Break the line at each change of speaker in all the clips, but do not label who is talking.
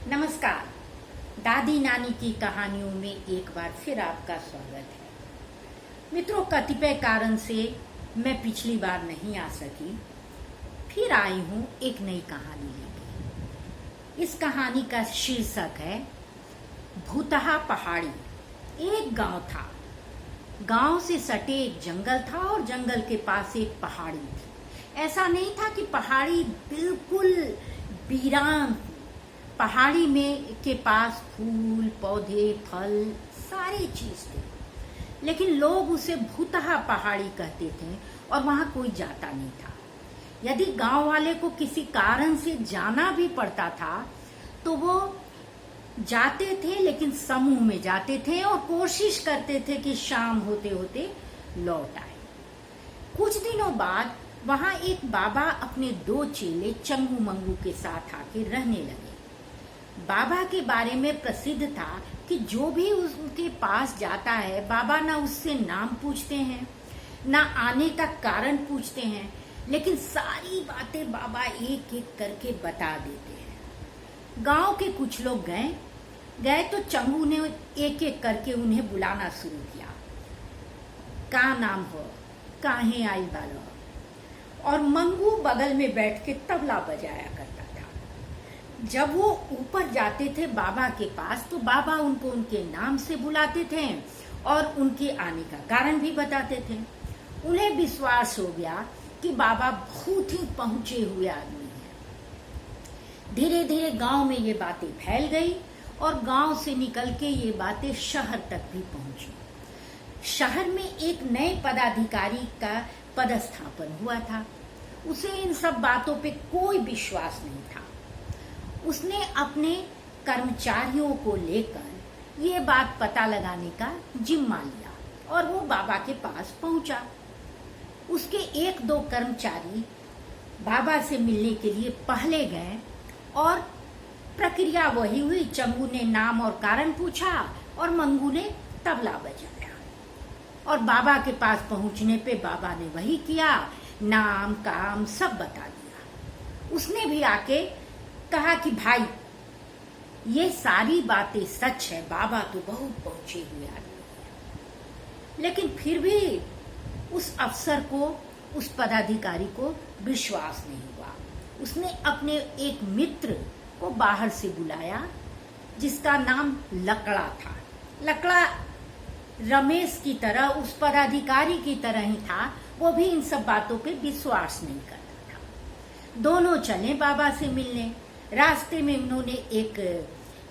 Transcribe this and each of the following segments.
नमस्कार। दादी नानी की कहानियों में एक बार फिर आपका स्वागत है। मित्रों, कतिपय कारण से मैं पिछली बार नहीं आ सकी, फिर आई हूँ एक नई कहानी लेके। इस कहानी का शीर्षक है भूतहा पहाड़ी। एक गांव था। गांव से सटे एक जंगल था और जंगल के पास एक पहाड़ी थी। ऐसा नहीं था कि पहाड़ी बिल्कुल वीरान। पहाड़ी में के पास फूल पौधे फल सारी चीज थे, लेकिन लोग उसे भूतहा पहाड़ी कहते थे और वहां कोई जाता नहीं था। यदि गांव वाले को किसी कारण से जाना भी पड़ता था तो वो जाते थे, लेकिन समूह में जाते थे और कोशिश करते थे कि शाम होते होते लौट आए। कुछ दिनों बाद वहां एक बाबा अपने 2 चेले चंगू मंगू के साथ आके रहने लगे। बाबा के बारे में प्रसिद्ध था कि जो भी उनके पास जाता है, बाबा ना उससे नाम पूछते हैं ना आने का कारण पूछते हैं, लेकिन सारी बातें बाबा एक एक करके बता देते हैं। गांव के कुछ लोग गए तो चंगू ने एक एक करके उन्हें बुलाना शुरू किया। का नाम हो, काहे आई बालो। और मंगू बगल में बैठ के तबला बजाया करता था। जब वो ऊपर जाते थे बाबा के पास तो बाबा उनको उनके नाम से बुलाते थे और उनके आने का कारण भी बताते थे। उन्हें विश्वास हो गया कि बाबा बहुत ही पहुंचे हुए आदमी हैं। धीरे धीरे गांव में ये बातें फैल गई और गांव से निकल के ये बातें शहर तक भी पहुंची। शहर में एक नए पदाधिकारी का पदस्थापन हुआ था। उसे इन सब बातों पे कोई विश्वास नहीं था। उसने अपने कर्मचारियों को लेकर ये बात पता लगाने का जिम्मा लिया और वो बाबा के पास पहुंचा। उसके 1-2 कर्मचारी बाबा से मिलने के लिए पहले गए और प्रक्रिया वही हुई। चंगू ने नाम और कारण पूछा और मंगू ने तबला बजाया और बाबा के पास पहुंचने पे बाबा ने वही किया, नाम काम सब बता दिया। उसने भी आके कहा कि भाई ये सारी बातें सच है, बाबा तो बहुत पहुंचे हुए आदमी हैं। लेकिन फिर भी उस अफसर को, उस पदाधिकारी को विश्वास नहीं हुआ। उसने अपने एक मित्र को बाहर से बुलाया जिसका नाम लकड़ा था। लकड़ा रमेश की तरह, उस पदाधिकारी की तरह ही था। वो भी इन सब बातों पे विश्वास नहीं करता था। दोनों चले बाबा से मिलने। रास्ते में उन्होंने एक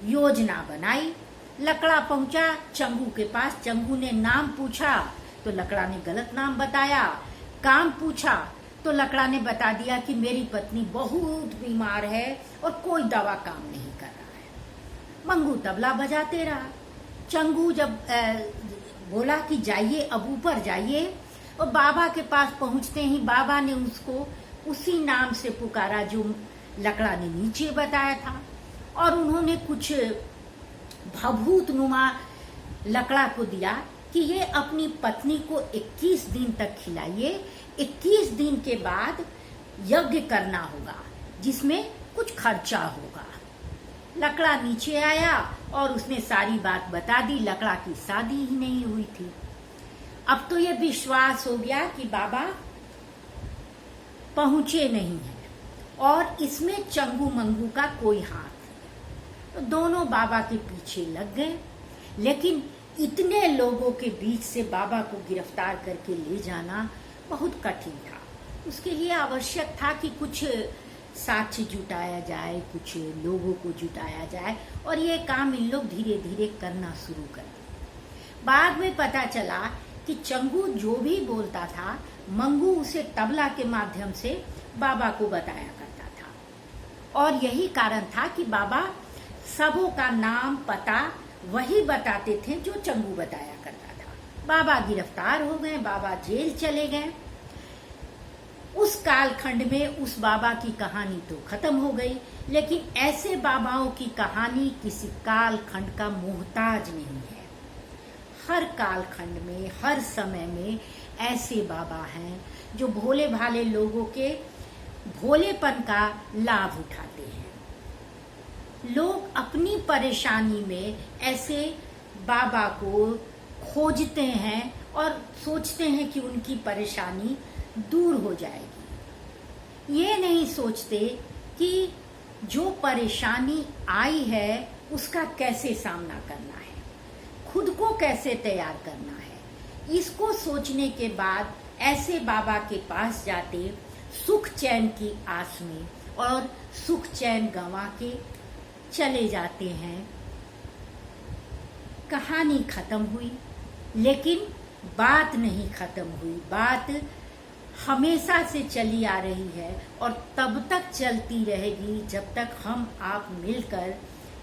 योजना बनाई। लकड़ा पहुंचा चंगू के पास। चंगू ने नाम पूछा तो लकड़ा ने गलत नाम बताया। काम पूछा तो लकड़ा ने बता दिया कि मेरी पत्नी बहुत बीमार है और कोई दवा काम नहीं कर रहा है। मंगू तबला बजाते रहा। चंगू जब बोला कि जाइए, अब ऊपर जाइए, और बाबा के पास पहुंचते ही बाबा ने उसको उसी नाम से पुकारा जो लकड़ा ने नीचे बताया था। और उन्होंने कुछ भभूत नुमा लकड़ा को दिया कि ये अपनी पत्नी को 21 दिन तक खिलाइए। 21 दिन के बाद यज्ञ करना होगा जिसमें कुछ खर्चा होगा। लकड़ा नीचे आया और उसने सारी बात बता दी। लकड़ा की शादी ही नहीं हुई थी। अब तो ये विश्वास हो गया कि बाबा पहुंचे नहीं है और इसमें चंगू मंगू का कोई हाथ नहीं। तो दोनों बाबा के पीछे लग गए, लेकिन इतने लोगों के बीच से बाबा को गिरफ्तार करके ले जाना बहुत कठिन था। उसके लिए आवश्यक था कि कुछ साक्ष्य जुटाया जाए, कुछ लोगों को जुटाया जाए, और ये काम इन लोग धीरे धीरे करना शुरू कर दिए। बाद में पता चला कि चंगू जो भी बोलता था, मंगू उसे तबला के माध्यम से बाबा को बताया करता था। और यही कारण था कि बाबा सबों का नाम पता वही बताते थे जो चंगू बताया करता था। बाबा गिरफ्तार हो गए, बाबा जेल चले गए। उस कालखंड में उस बाबा की कहानी तो खत्म हो गई, लेकिन ऐसे बाबाओं की कहानी किसी कालखंड का मोहताज नहीं है। हर कालखंड में, हर समय में ऐसे बाबा हैं जो भोले भाले लोगों के भोलेपन का लाभ उठाते हैं। लोग अपनी परेशानी में ऐसे बाबा को खोजते हैं और सोचते हैं कि उनकी परेशानी दूर हो जाएगी। ये नहीं सोचते कि जो परेशानी आई है उसका कैसे सामना करना है, खुद को कैसे तैयार करना है। इसको सोचने के बाद ऐसे बाबा के पास जाते सुख चैन की आस में और सुख चैन गंवा के चले जाते हैं। कहानी खत्म हुई, लेकिन बात नहीं खत्म हुई। बात हमेशा से चली आ रही है और तब तक चलती रहेगी जब तक हम आप मिलकर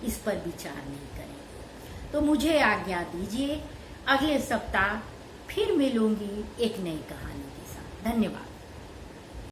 इस पर विचार नहीं करेंगे। तो मुझे आज्ञा दीजिए, अगले सप्ताह फिर मिलूंगी एक नई कहानी के साथ। धन्यवाद।